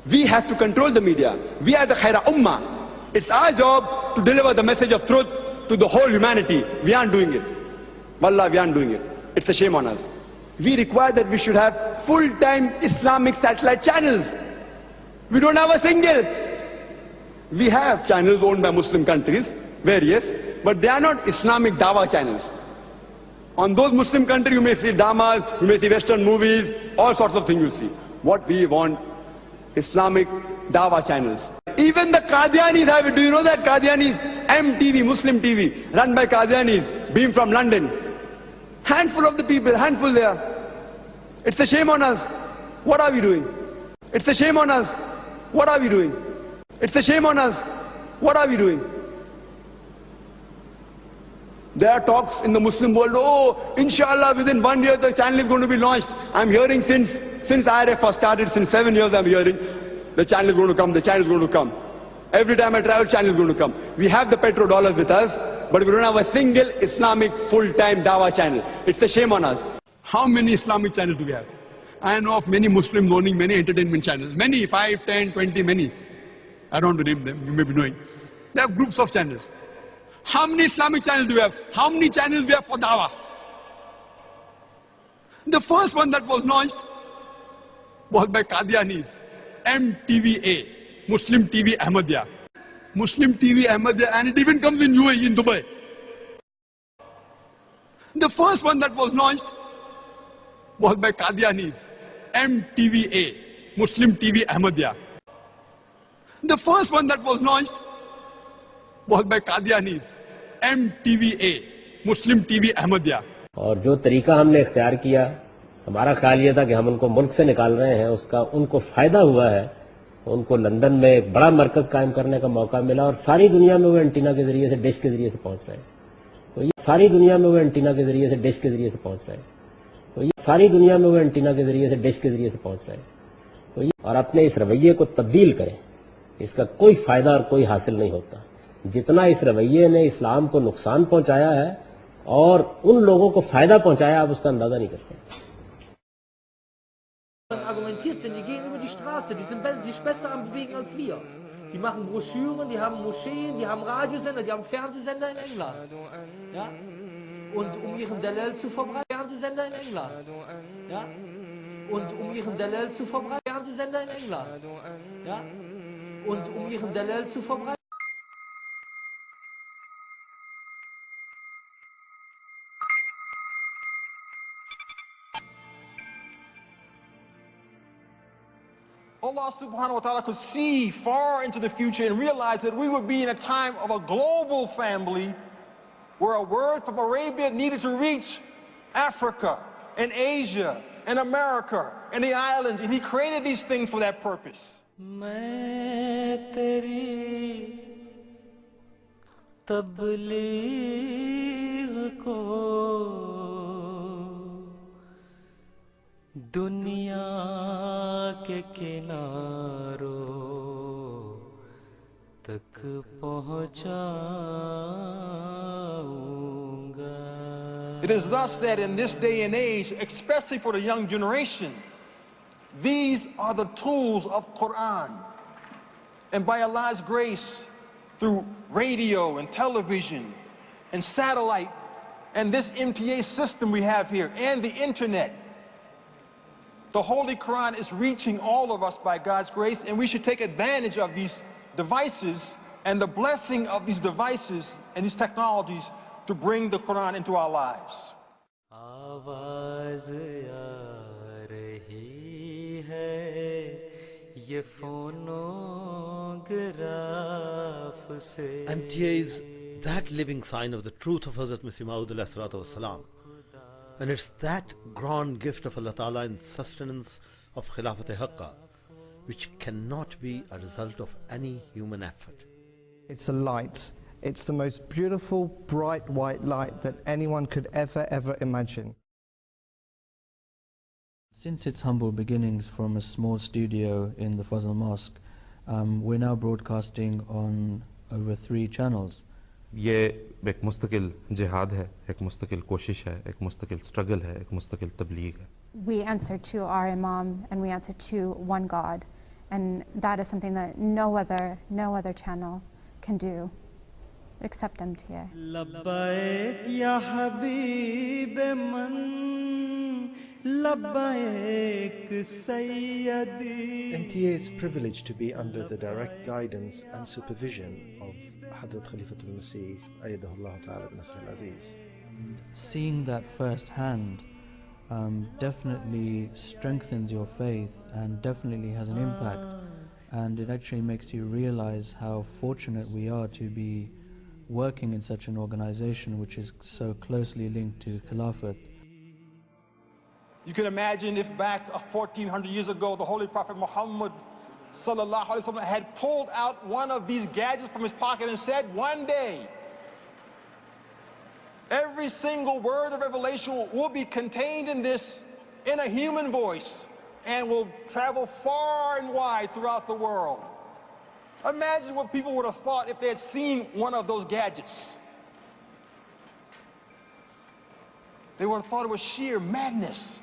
We have to control the media. We are the Khaira Ummah. It's our job to deliver the message of truth to the whole humanity. We aren't doing it. Wallah, we aren't doing it. It's a shame on us. We require that we should have full-time Islamic satellite channels. We don't have a single. We have channels owned by Muslim countries, various, but they are not Islamic Dawah channels. On those Muslim countries, you may see dramas, you may see Western movies, all sorts of things you see. What we want, Islamic Dawah channels. Even the Qadianis have it. Do you know that Qadianis? MTV, Muslim TV, run by Qadianis, being from London. Handful of the people, handful there. It's a shame on us. What are we doing? It's a shame on us. What are we doing? It's a shame on us. What are we doing? There are talks in the Muslim world, oh, inshallah, within 1 year the channel is going to be launched. I'm hearing since IRF was started, since 7 years I'm hearing, the channel is going to come, the channel is going to come. Every time I travel, channel is going to come. We have the petrodollars with us, but we don't have a single Islamic full-time Dawah channel. It's a shame on us. How many Islamic channels do we have? I know of many Muslims owning many entertainment channels. Many, 5, 10, 20, many. I don't want to name them, you may be knowing. They have groups of channels. How many Islamic channels do we have? How many channels do we have for Dawah? The first one that was launched was by Qadianis. MTVA, Muslim TV Ahmadiyya. Muslim TV Ahmadiyya, and it even comes in UAE, in Dubai. The first one that was launched was by Qadianis. MTVA, Muslim TV Ahmadiyya. The first one that was launched was by Qadianis. MTVA, Muslim TV Ahmadiyya. और जो तरीका हमने इख्तियार किया, हमारा ख्याल ये था कि हम उनको मुल्क से निकाल रहे हैं, उसका उनको फायदा हुआ है, उनको लंदन में एक बड़ा मरकज कायम करने का मौका मिला और सारी दुनिया में वो एंटीना के जरिए से, डिश के जरिए से पहुंच रहे हैं. तो ये सारी दुनिया में वो एंटीना के जरिए से, डिश के जरिए से पहुंच रहे हैं. तो ये सारी दुनिया में वो एंटीना के जरिए से, डिश के जरिए से पहुंच रहे हैं. तो ये और अपने इस रवैये को तब्दील करें, इसका कोई फायदा और कोई हासिल नहीं होता. जितना इस रवैये ने इस्लाम को नुकसान पहुंचाया है और उन लोगों को फायदा पहुंचाया, आप उसका अंदाजा नहीं कर सकते. Argumentiert, denn die gehen über die Straße, die sind sich besser am Bewegen als wir. Die machen Broschüren, die haben Moscheen, die haben Radiosender, die haben Fernsehsender in England. Ja? Und um ihren Dalal zu verbreiten, Fernsehsender in England. Ja? Und um ihren Dalal zu verbreiten, Fernsehsender in England. Ja? Und um ihren Dalal zu verbreiten. Allah subhanahu wa ta'ala could see far into the future and realize that we would be in a time of a global family where a word from Arabia needed to reach Africa and Asia and America and the islands, and He created these things for that purpose. दुनिया के किनारों तक पहुंचाऊंगा. It is thus that in this day and age, especially for the young generation, these are the tools of Qur'an. And by Allah's grace, through radio and television and satellite and this MTA system we have here and the internet, the Holy Quran is reaching all of us by God's grace, and we should take advantage of these devices and the blessing of these devices and these technologies to bring the Quran into our lives. MTA is that living sign of the truth of Hazrat Mirza Tahir Ahmad. And it's that grand gift of Allah Ta'ala in sustenance of Khilafat Haqqa, which cannot be a result of any human effort. It's a light. It's the most beautiful, bright white light that anyone could ever imagine. Since its humble beginnings from a small studio in the Fazl Mosque, we're now broadcasting on over 3 channels. ये एक मुस्तकिल जिहाद है, एक मुस्तकिल कोशिश है, एक मुस्तकिल स्ट्रगल है, एक मुस्तकिल तबलीग है. We answer to our Imam and we answer to one God, And that is something that no other channel can do except MTA. Labbaik ya habib man, labbaik sayyidi. MTA is privileged to be under the direct guidance and supervision of Hazrat Khalifa al-Masih, ayyadahullah ta'ala bin-Nasr al-Aziz. Seeing that firsthand definitely strengthens your faith and definitely has an impact, and it actually makes you realize how fortunate we are to be working in such an organization which is so closely linked to Khilafat. You can imagine if back 1400 years ago the Holy Prophet Muhammad sallallahu alaihi wasallam had pulled out one of these gadgets from his pocket and said, one day every single word of revelation will be contained in this in a human voice and will travel far and wide throughout the world. Imagine what people would have thought if they had seen one of those gadgets. They would have thought it was sheer madness.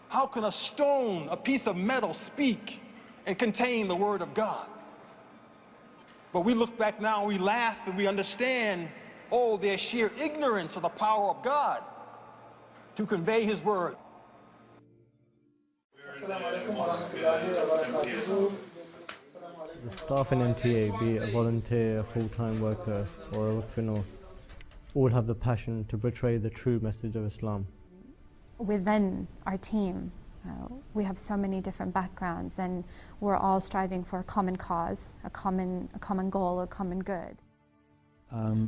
How can a stone, a piece of metal, speak and contain the word of God? But we look back now and we laugh and we understand, oh, their sheer ignorance of the power of God to convey his word. The staff in MTA, be it a volunteer, a full-time worker or a waqf, all have the passion to portray the true message of Islam. Within our team, we have so many different backgrounds, and we're all striving for a common cause, a common goal, a common good.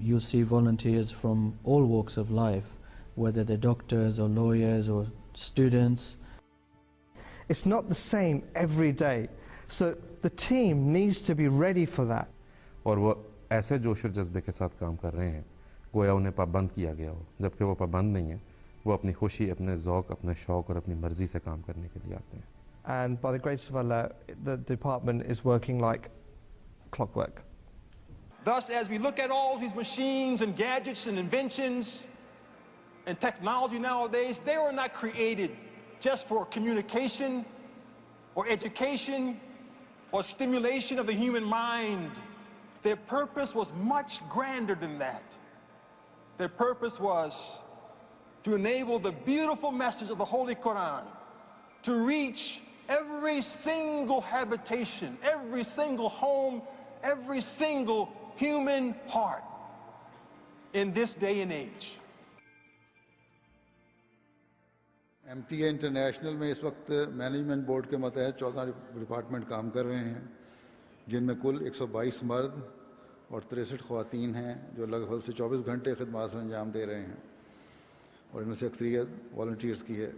You'll see volunteers from all walks of life, whether they're doctors or lawyers or students. It's not the same every day, so the team needs to be ready for that. और वो ऐसे जोश और जज्बे के साथ काम कर रहे हैं गोया उन्हें पाबंद किया गया हो, जबकि वो पाबंद नहीं है। वो अपनी खुशी, अपने ज़ौक़, अपने शौक़ और अपनी मर्ज़ी से काम करने के लिए आते हैं। And by the grace of Allah, the department is working like clockwork. Thus, as we look at all these machines and gadgets and inventions and technology nowadays, they were not created just for communication or education or stimulation of the human mind. Their purpose was much grander than that. Their purpose was to enable the beautiful message of the Holy Qur'an to reach every single habitation, every single home, every single human heart in this day and age. MTA International में इस वक्त management board के मतहत 14 department काम कर रहे हैं, जिनमें कुल 122 मर्द और 63 ख़वातीन हैं जो लगभग से 24 घंटे खिदमत अंजाम दे रहे हैं, और इनमें से अक्सरियत वॉलंटियर्स की है।